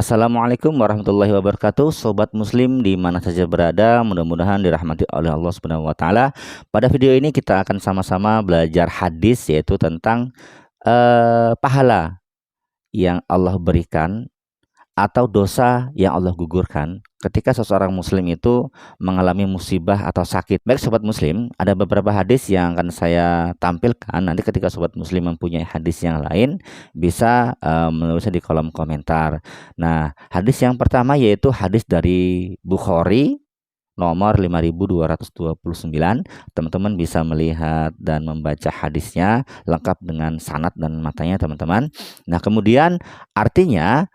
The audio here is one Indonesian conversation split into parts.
Assalamualaikum warahmatullahi wabarakatuh, sobat muslim di mana saja berada, mudah-mudahan dirahmati oleh Allah Subhanahu wa taala. Pada video ini kita akan sama-sama belajar hadis, yaitu tentang pahala yang Allah berikan atau dosa yang Allah gugurkan ketika seseorang muslim itu mengalami musibah atau sakit. Baik sobat muslim, ada beberapa hadis yang akan saya tampilkan. Nanti ketika sobat muslim mempunyai hadis yang lain, bisa menulisnya di kolom komentar. Nah, hadis yang pertama yaitu hadis dari Bukhari nomor 5229. Teman-teman bisa melihat dan membaca hadisnya lengkap dengan sanad dan matanya teman-teman. Nah, kemudian artinya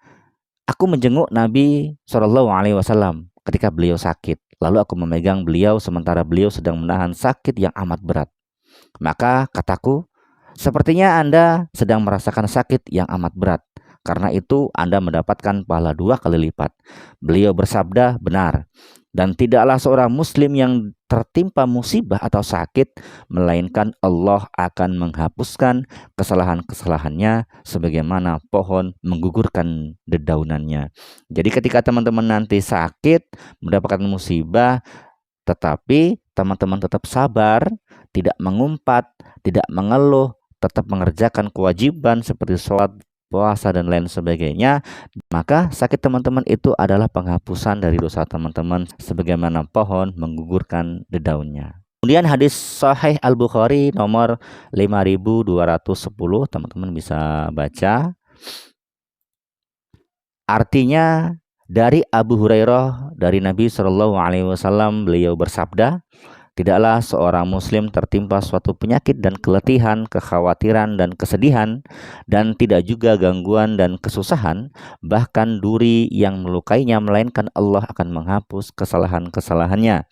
aku menjenguk Nabi Shallallahu Alaihi Wasallam ketika beliau sakit. Lalu aku memegang beliau sementara beliau sedang menahan sakit yang amat berat. Maka kataku, sepertinya Anda sedang merasakan sakit yang amat berat. Karena itu Anda mendapatkan pahala 2 kali lipat. Beliau bersabda, benar. Dan tidaklah seorang muslim yang tertimpa musibah atau sakit, melainkan Allah akan menghapuskan kesalahan-kesalahannya sebagaimana pohon menggugurkan dedaunannya. Jadi ketika teman-teman nanti sakit, mendapatkan musibah, tetapi teman-teman tetap sabar, tidak mengumpat, tidak mengeluh, tetap mengerjakan kewajiban seperti sholat, puasa, dan lain sebagainya, maka sakit teman-teman itu adalah penghapusan dari dosa teman-teman sebagaimana pohon menggugurkan dedaunnya. Kemudian hadis Sahih Al-Bukhari nomor 5210, teman-teman bisa baca. Artinya dari Abu Hurairah dari Nabi Shallallahu Alaihi Wasallam, beliau bersabda, tidaklah seorang muslim tertimpa suatu penyakit dan keletihan, kekhawatiran dan kesedihan, dan tidak juga gangguan dan kesusahan, bahkan duri yang melukainya, melainkan Allah akan menghapus kesalahan-kesalahannya.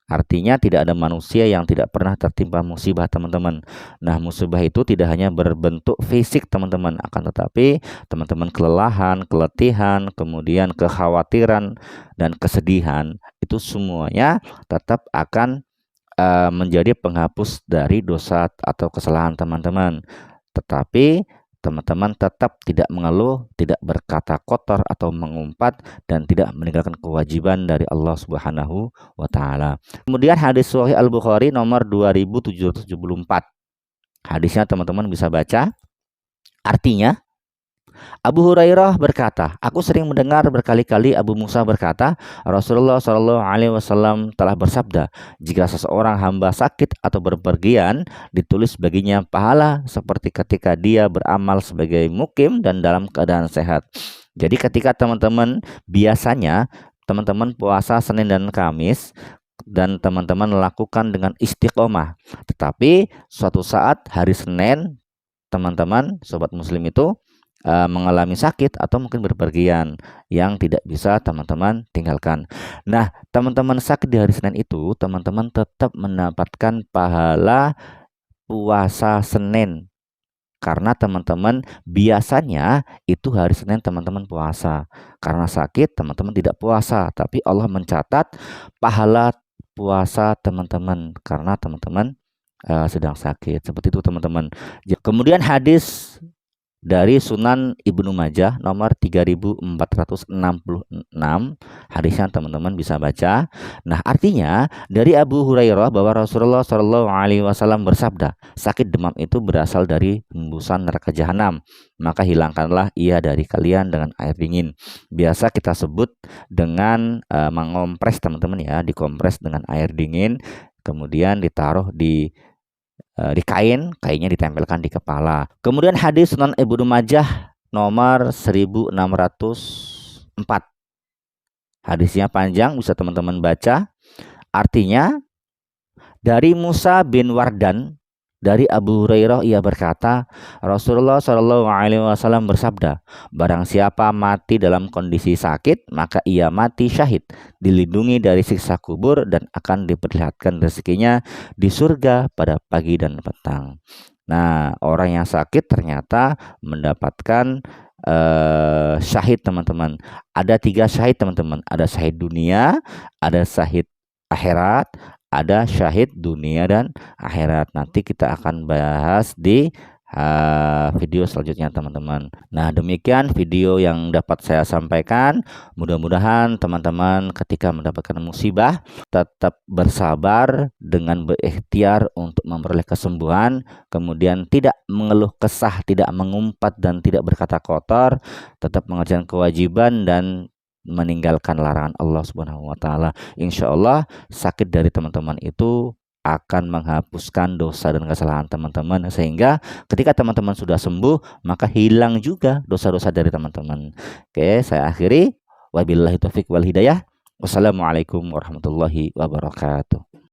Artinya tidak ada manusia yang tidak pernah tertimpa musibah teman-teman. Nah, musibah itu tidak hanya berbentuk fisik teman-teman, akan tetapi teman-teman kelelahan, keletihan, kemudian kekhawatiran dan kesedihan, itu semuanya tetap akan menjadi penghapus dari dosa atau kesalahan teman-teman. Tetapi teman-teman tetap tidak mengeluh, tidak berkata kotor atau mengumpat, dan tidak meninggalkan kewajiban dari Allah Subhanahu wa taala. Kemudian hadis Sahih Al-Bukhari nomor 2774. Hadisnya teman-teman bisa baca. Artinya, Abu Hurairah berkata, aku sering mendengar berkali-kali Abu Musa berkata, Rasulullah Shallallahu Alaihi Wasallam telah bersabda, jika seseorang hamba sakit atau berpergian, ditulis baginya pahala seperti ketika dia beramal sebagai mukim dan dalam keadaan sehat. Jadi ketika teman-teman biasanya teman-teman puasa Senin dan Kamis, dan teman-teman lakukan dengan istiqomah, tetapi suatu saat hari Senin teman-teman sobat muslim itu mengalami sakit atau mungkin berpergian yang tidak bisa teman-teman tinggalkan. Nah, teman-teman sakit di hari Senin itu, teman-teman tetap mendapatkan pahala puasa Senin. Karena teman-teman biasanya itu hari Senin teman-teman puasa. Karena sakit teman-teman tidak puasa, tapi Allah mencatat pahala puasa teman-teman karena teman-teman sedang sakit. Seperti itu teman-teman. Kemudian hadis dari Sunan Ibnu Majah nomor 3466, hadisnya teman-teman bisa baca. Nah, artinya dari Abu Hurairah bahwa Rasulullah Shallallahu Alaihi Wasallam bersabda, sakit demam itu berasal dari hembusan neraka jahanam, maka hilangkanlah ia dari kalian dengan air dingin. Biasa kita sebut dengan mengompres teman-teman ya, dikompres dengan air dingin, kemudian ditaruh di kainnya ditempelkan di kepala. Kemudian hadis Sunan Ibnu Majah nomor 1604. Hadisnya panjang, bisa teman-teman baca. Artinya dari Musa bin Wardan dari Abu Hurairah, ia berkata, Rasulullah Shallallahu Alaihi Wasallam bersabda, barang siapa mati dalam kondisi sakit, maka ia mati syahid, dilindungi dari siksa kubur dan akan diperlihatkan rezekinya di surga pada pagi dan petang. Nah, orang yang sakit ternyata mendapatkan syahid teman-teman. Ada 3 syahid teman-teman. Ada syahid dunia, ada syahid akhirat, ada syahid dunia dan akhirat. Nanti kita akan bahas di video selanjutnya teman-teman. Nah, demikian video yang dapat saya sampaikan. Mudah-mudahan teman-teman ketika mendapatkan musibah tetap bersabar dengan berikhtiar untuk memperoleh kesembuhan, kemudian tidak mengeluh kesah, tidak mengumpat dan tidak berkata kotor, tetap mengerjakan kewajiban dan meninggalkan larangan Allah Subhanahu wa taala. Insya Allah sakit dari teman-teman itu akan menghapuskan dosa dan kesalahan teman-teman, sehingga ketika teman-teman sudah sembuh maka hilang juga dosa-dosa dari teman-teman. Oke, saya akhiri. Wabillahi taufik wal hidayah. Wassalamualaikum warahmatullahi wabarakatuh.